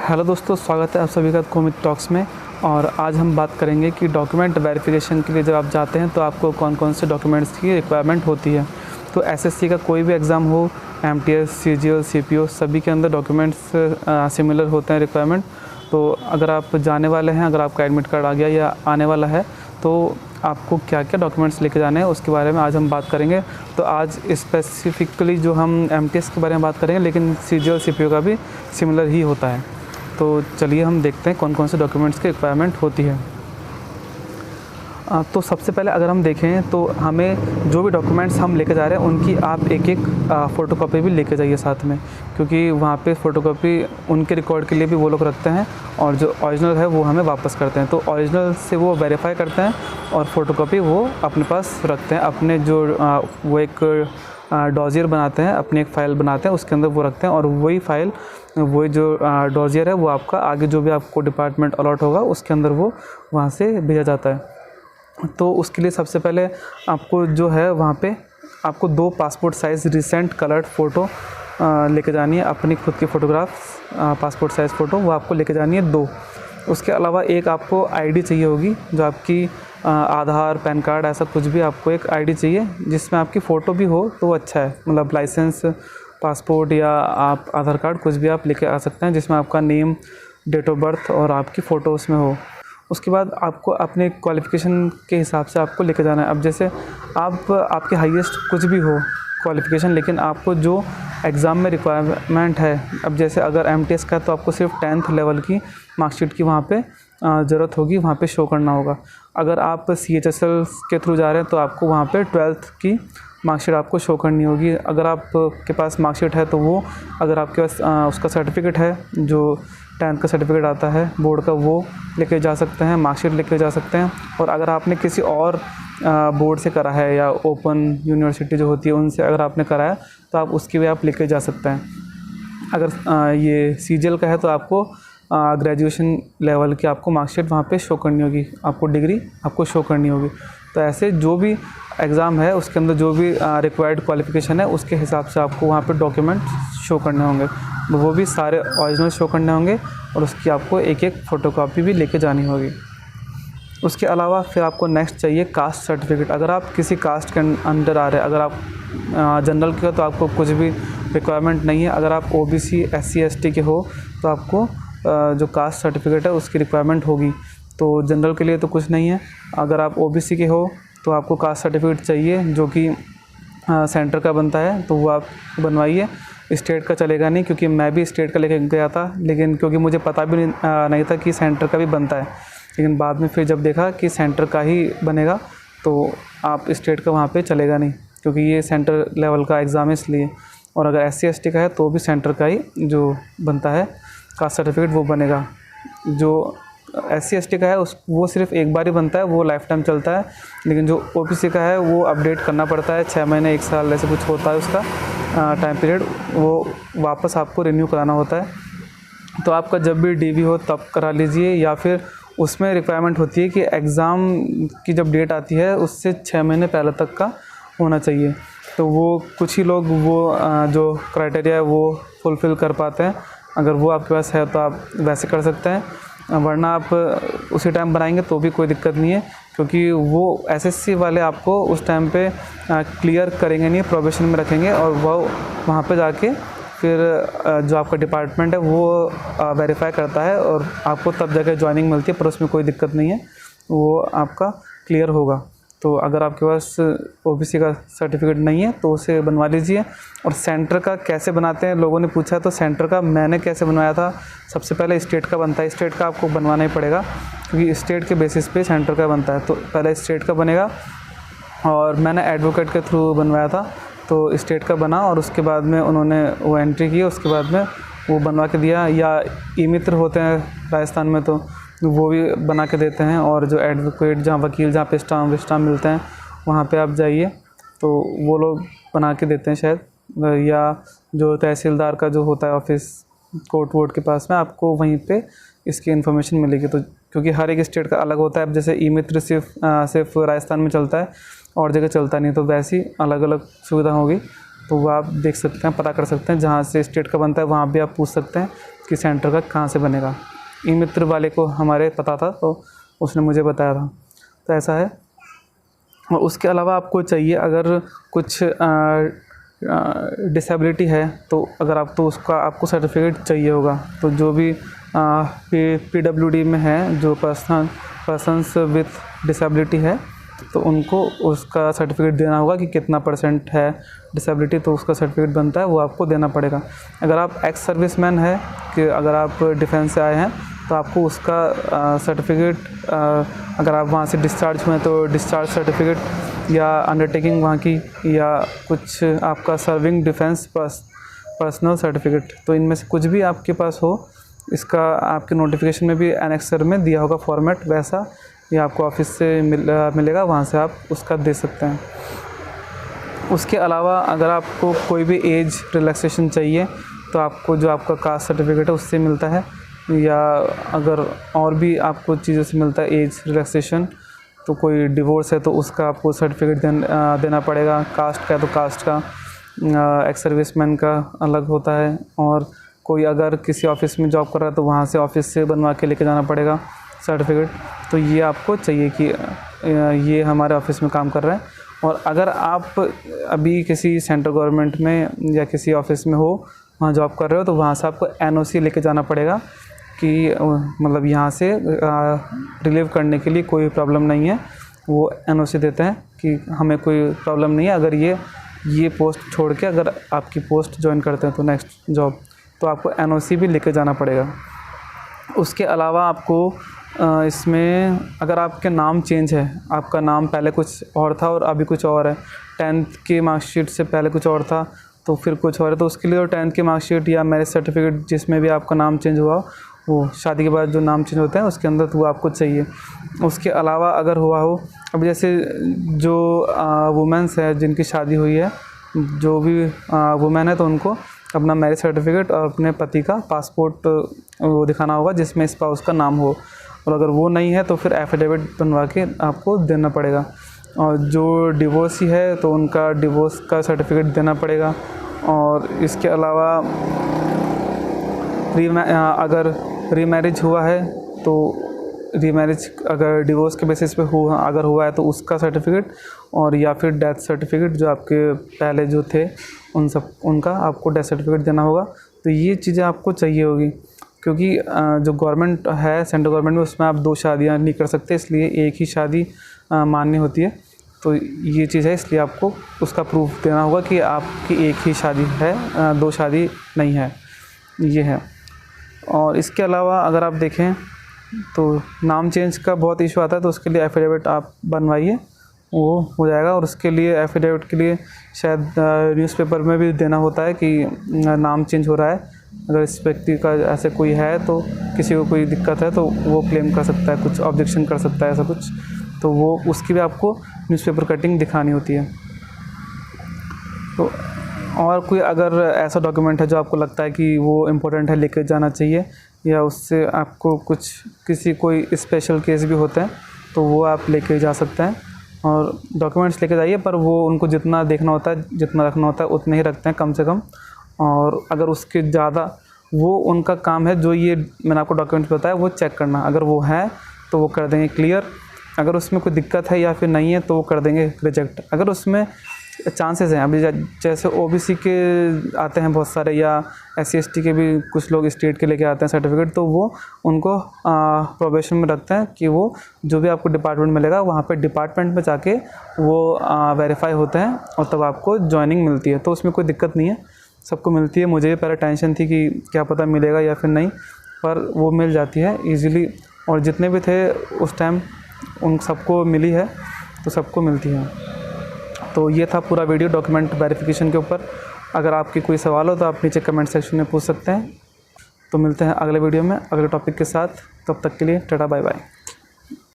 Hello दोस्तों, स्वागत है आप सभी का कोमिक टॉक्स में। और आज हम बात करेंगे कि डॉक्यूमेंट वेरिफिकेशन के लिए जब आप जाते हैं तो आपको कौन कौन से डॉक्यूमेंट्स की रिक्वायरमेंट होती है। तो एसएससी का कोई भी एग्ज़ाम हो, एमटीएस, सीजीएल, सीपीओ, सभी के अंदर डॉक्यूमेंट्स सिमिलर होते हैं रिक्वायरमेंट। तो अगर आप जाने वाले हैं, अगर आपका एडमिट कार्ड आ गया या आने वाला है, तो आपको क्या क्या डॉक्यूमेंट्स लेके जाने हैं उसके बारे में आज हम बात करेंगे। तो आज स्पेसिफिकली जो हम एमटीएस के बारे में बात करेंगे, लेकिन सीजीएल, सीपीओ का भी सिमिलर ही होता है। तो चलिए हम देखते हैं कौन कौन से डॉक्यूमेंट्स की रिक्वायरमेंट होती है। तो सबसे पहले अगर हम देखें तो हमें जो भी डॉक्यूमेंट्स हम लेके जा रहे हैं उनकी आप एक एक फ़ोटोकॉपी भी लेके जाइए साथ में, क्योंकि वहाँ पे फ़ोटोकॉपी उनके रिकॉर्ड के लिए भी वो लोग रखते हैं और जो ओरिजिनल है वो हमें वापस करते हैं। तो ओरिजिनल से वो वेरीफाई करते हैं और फ़ोटोकॉपी वो अपने पास रखते हैं। अपने जो वो एक डॉजियर बनाते हैं, अपनी एक फ़ाइल बनाते हैं, उसके अंदर वो रखते हैं और वही फ़ाइल, वही जो डॉजियर है वो आपका आगे जो भी आपको डिपार्टमेंट अलॉट होगा उसके अंदर वो वहाँ से भेजा जाता है। तो उसके लिए सबसे पहले आपको जो है वहाँ पे आपको 2 passport size recent coloured photo लेके जानी है। अपनी खुद की फ़ोटोग्राफ्स, पासपोर्ट साइज़ फ़ोटो वो आपको लेके जानी है 2। उसके अलावा एक आपको आईडी चाहिए होगी, जो आपकी आधार, पैन कार्ड, ऐसा कुछ भी आपको एक आईडी चाहिए जिसमें आपकी फ़ोटो भी हो तो अच्छा है। मतलब लाइसेंस, पासपोर्ट या आप आधार कार्ड कुछ भी आप लेके आ सकते हैं जिसमें आपका नेम, डेट ऑफ बर्थ और आपकी फ़ोटो उसमें हो। उसके बाद आपको अपने क्वालिफ़िकेशन के हिसाब से आपको लेके जाना है। अब जैसे आपके हाईएस्ट कुछ भी हो क्वालिफ़िकेशन, लेकिन आपको जो एग्ज़ाम में रिक्वायरमेंट है, अब जैसे अगर एमटीएस का है तो आपको सिर्फ 10th लेवल की मार्कशीट की वहाँ पे ज़रूरत होगी, वहाँ पे शो करना होगा। अगर आप सीएचएसएल के थ्रू जा रहे हैं तो आपको वहाँ पे 12th की मार्कशीट आपको शो करनी होगी। अगर आपके पास मार्कशीट है तो वो, अगर आपके पास उसका सर्टिफिकेट है, जो 10th का सर्टिफिकेट आता है बोर्ड का, वो लेके जा सकते हैं, मार्कशीट लेके जा सकते हैं। और अगर आपने किसी और बोर्ड से करा है या ओपन यूनिवर्सिटी जो होती है उनसे अगर आपने करा है तो आप उसकी भी आप लेके जा सकते हैं। अगर ये सीजीएल का है तो आपको ग्रेजुएशन लेवल की आपको मार्कशीट वहाँ पे शो करनी होगी, आपको डिग्री आपको शो करनी होगी। तो ऐसे जो भी एग्ज़ाम है उसके अंदर जो भी रिक्वायर्ड क्वालिफ़िकेशन है उसके हिसाब से आपको वहाँ पे डॉक्यूमेंट शो करने होंगे, वो भी सारे ओरिजिनल शो करने होंगे और उसकी आपको एक एक फ़ोटोकॉपी भी लेके जानी होगी। उसके अलावा फिर आपको नेक्स्ट चाहिए कास्ट सर्टिफिकेट। अगर आप किसी कास्ट के अंडर आ रहे हैं, अगर आप जनरल के हो तो आपको कुछ भी रिक्वायरमेंट नहीं है। अगर आप ओबीसी, एससी, एसटी के हो तो आपको जो कास्ट सर्टिफिकेट है उसकी रिक्वायरमेंट होगी। तो जनरल के लिए तो कुछ नहीं है। अगर आप ओबीसी के हो तो आपको कास्ट सर्टिफिकेट चाहिए जो कि सेंटर का बनता है, तो वो आप बनवाइए। स्टेट का चलेगा नहीं, क्योंकि मैं भी स्टेट का लेके गया था, लेकिन क्योंकि मुझे पता भी नहीं था कि सेंटर का भी बनता है। लेकिन बाद में फिर जब देखा कि सेंटर का ही बनेगा तो आप स्टेट का वहाँ पे चलेगा नहीं, क्योंकि ये सेंटर लेवल का एग्ज़ाम है इसलिए। और अगर एससी एसटी का है तो भी सेंटर का ही जो बनता है कास्ट सर्टिफिकेट वो बनेगा। जो एससी एसटी का है वो सिर्फ एक बार ही बनता है, वो लाइफ टाइम चलता है। लेकिन जो ओबीसी का है वो अपडेट करना पड़ता है, 6 महीने 1 साल ऐसे कुछ होता है उसका टाइम पीरियड, वो वापस आपको रिन्यू कराना होता है। तो आपका जब भी डीवी हो तब करा लीजिए, या फिर उसमें रिक्वायरमेंट होती है कि एग्ज़ाम की जब डेट आती है उससे 6 महीने पहले तक का होना चाहिए। तो वो कुछ ही लोग वो जो क्राइटेरिया है वो फुलफ़िल कर पाते हैं। अगर वो आपके पास है तो आप वैसे कर सकते हैं, वरना आप उसी टाइम बनाएंगे तो भी कोई दिक्कत नहीं है, क्योंकि वो एसएससी वाले आपको उस टाइम पे क्लियर करेंगे नहीं, प्रोबेशन में रखेंगे और वो वहाँ पे जाके फिर जो आपका डिपार्टमेंट है वो वेरीफाई करता है और आपको तब जाके ज्वाइनिंग मिलती है। पर उसमें कोई दिक्कत नहीं है, वो आपका क्लियर होगा। तो अगर आपके पास ओबीसी का सर्टिफिकेट नहीं है तो उसे बनवा लीजिए। और सेंटर का कैसे बनाते हैं लोगों ने पूछा, तो सेंटर का मैंने कैसे बनवाया था, सबसे पहले स्टेट का बनता है। स्टेट का आपको बनवाना ही पड़ेगा, क्योंकि स्टेट के बेसिस पे सेंटर का बनता है। तो पहले स्टेट का बनेगा, और मैंने एडवोकेट के थ्रू बनवाया था तो स्टेट का बना, और उसके बाद में उन्होंने वो एंट्री की, उसके बाद में वो बनवा के दिया। या ई मित्र होते हैं राजस्थान में तो वो भी बना के देते हैं। और जो एडवोकेट, जहाँ वकील, जहाँ पे स्टाम्प मिलते हैं वहाँ पे आप जाइए तो वो लोग बना के देते हैं शायद। या जो तहसीलदार का जो होता है ऑफिस कोर्ट वोर्ट के पास में, आपको वहीं पे इसकी इन्फॉर्मेशन मिलेगी। तो क्योंकि हर एक स्टेट का अलग होता है, अब जैसे ई मित्र सिर्फ राजस्थान में चलता है और जगह चलता नहीं, तो वैसी अलग अलग सुविधा होगी। तो वो आप देख सकते हैं, पता कर सकते हैं। जहाँ से स्टेट का बनता है वहाँ भी आप पूछ सकते हैं कि सेंटर का कहाँ से बनेगा। ई मित्र वाले को हमारे पता था तो उसने मुझे बताया था। तो ऐसा है। और उसके अलावा आपको चाहिए अगर कुछ डिसेबिलिटी है तो अगर आप तो उसका आपको सर्टिफिकेट चाहिए होगा। तो जो भी PWD में है, जो पर्सन्स विथ डिसेबिलिटी है, तो उनको उसका सर्टिफिकेट देना होगा कि कितना % है डिसेबिलिटी, तो उसका सर्टिफिकेट बनता है, वो आपको देना पड़ेगा। अगर आप एक्स सर्विसमैन है कि अगर आप डिफेंस से आए हैं तो आपको उसका सर्टिफिकेट, अगर आप वहाँ से डिस्चार्ज हुए हैं तो डिस्चार्ज सर्टिफिकेट या अंडरटेकिंग वहाँ की, या कुछ आपका सर्विंग डिफेंस पर्सनल सर्टिफिकेट, तो इनमें से कुछ भी आपके पास हो, इसका आपके नोटिफिकेशन में भी एनेक्सर में दिया होगा फॉर्मेट वैसा, या आपको ऑफिस से मिलेगा, वहाँ से आप उसका दे सकते हैं। उसके अलावा अगर आपको कोई भी एज रिलैक्सेशन चाहिए तो आपको जो आपका कास्ट सर्टिफिकेट है उससे मिलता है, या अगर और भी आपको चीज़ों से मिलता है एज रिलैक्सेशन, तो कोई डिवोर्स है तो उसका आपको सर्टिफिकेट देना पड़ेगा। कास्ट का है तो कास्ट का, एक्स सर्विसमैन का अलग होता है। और कोई अगर किसी ऑफिस में जॉब कर रहा है तो वहाँ से ऑफिस से बनवा के लेके जाना पड़ेगा सर्टिफिकेट। तो ये आपको चाहिए कि ये हमारे ऑफिस में काम कर रहा है। और अगर आप अभी किसी सेंट्रल गवर्नमेंट में या किसी ऑफिस में हो, वहाँ जॉब कर रहे हो, तो वहाँ से आपको NOC लेके जाना पड़ेगा कि मतलब यहाँ से रिलीव करने के लिए कोई प्रॉब्लम नहीं है। वो NOC देते हैं कि हमें कोई प्रॉब्लम नहीं है, अगर ये पोस्ट छोड़ के अगर आपकी पोस्ट ज्वाइन करते हैं तो नेक्स्ट जॉब, तो आपको NOC भी लेके जाना पड़ेगा। उसके अलावा आपको इसमें अगर आपके नाम चेंज है, आपका नाम पहले कुछ और था और अभी कुछ और है, 10th की मार्कशीट से पहले कुछ और था तो फिर कुछ और है, तो उसके लिए 10th की मार्कशीट या मैरिज सर्टिफिकेट जिसमें भी आपका नाम चेंज हुआ, वो शादी के बाद जो नाम चेंज होते हैं उसके अंदर, तो वो आपको चाहिए। उसके अलावा अगर हुआ हो, अब जैसे जो वुमेन्स है जिनकी शादी हुई है, जो भी वुमेन है, तो उनको अपना मैरिज सर्टिफिकेट और अपने पति का पासपोर्ट वो दिखाना होगा जिसमें स्पाउस का नाम हो, और अगर वो नहीं है तो फिर एफिडेविट बनवा के आपको देना पड़ेगा। और जो डिवोर्सी है तो उनका डिवोर्स का सर्टिफिकेट देना पड़ेगा। और इसके अलावा अगर रीमैरिज हुआ है तो रीमैरिज अगर डिवोर्स के बेसिस पे अगर हुआ है तो उसका सर्टिफिकेट, और या फिर डेथ सर्टिफिकेट जो आपके पहले जो थे उनका आपको डेथ सर्टिफिकेट देना होगा। तो ये चीज़ें आपको चाहिए होगी, क्योंकि जो गवर्नमेंट है सेंट्रल गवर्नमेंट में, उसमें आप 2 शादियाँ नहीं कर सकते, इसलिए एक ही शादी मान्य होती है। तो ये चीज़ है, इसलिए आपको उसका प्रूफ देना होगा कि आपकी एक ही शादी है, 2 शादी नहीं है, ये है। और इसके अलावा अगर आप देखें तो नाम चेंज का बहुत इशू आता है, तो उसके लिए एफिडेविट आप बनवाइए, वो हो जाएगा। और उसके लिए एफिडेविट के लिए शायद न्यूज़पेपर में भी देना होता है कि नाम चेंज हो रहा है। अगर इस व्यक्ति का ऐसे कोई है तो किसी को कोई दिक्कत है तो वो क्लेम कर सकता है, कुछ ऑब्जेक्शन कर सकता है, ऐसा कुछ, तो वो उसकी भी आपको न्यूज़पेपर कटिंग दिखानी होती है। तो और कोई अगर ऐसा डॉक्यूमेंट है जो आपको लगता है कि वो इम्पोर्टेंट है, लेके जाना चाहिए, या उससे आपको कोई स्पेशल केस भी होते हैं, तो वो आप लेके जा सकते हैं। और डॉक्यूमेंट्स लेके जाइए, पर वो उनको जितना देखना होता है, जितना रखना होता है उतने ही रखते हैं कम से कम। और अगर उसके ज़्यादा, वो उनका काम है, जो ये मैंने आपको डॉक्यूमेंट्स बताया वो चेक करना, अगर वो है तो वो कर देंगे क्लियर, अगर उसमें कोई दिक्कत है या फिर नहीं है तो वो कर देंगे रिजेक्ट। अगर उसमें चांसेस हैं, अभी जैसे OBC के आते हैं बहुत सारे, या SC ST के भी कुछ लोग स्टेट के लेके आते हैं सर्टिफिकेट, तो वो उनको प्रोबेशन में रखते हैं कि वो जो भी आपको डिपार्टमेंट मिलेगा वहाँ पे डिपार्टमेंट में जाके वो वेरीफाई होते हैं, और तब आपको जॉइनिंग मिलती है। तो उसमें कोई दिक्कत नहीं है, सबको मिलती है। मुझे भी पहले टेंशन थी कि क्या पता मिलेगा या फिर नहीं, पर वो मिल जाती है ईज़िली। और जितने भी थे उस टाइम उन सबको मिली है, तो सबको मिलती है। तो ये था पूरा वीडियो डॉक्यूमेंट वेरिफिकेशन के ऊपर। अगर आपकी कोई सवाल हो तो आप नीचे कमेंट सेक्शन में पूछ सकते हैं। तो मिलते हैं अगले वीडियो में अगले टॉपिक के साथ, तब तक के लिए टाटा बाय बाय।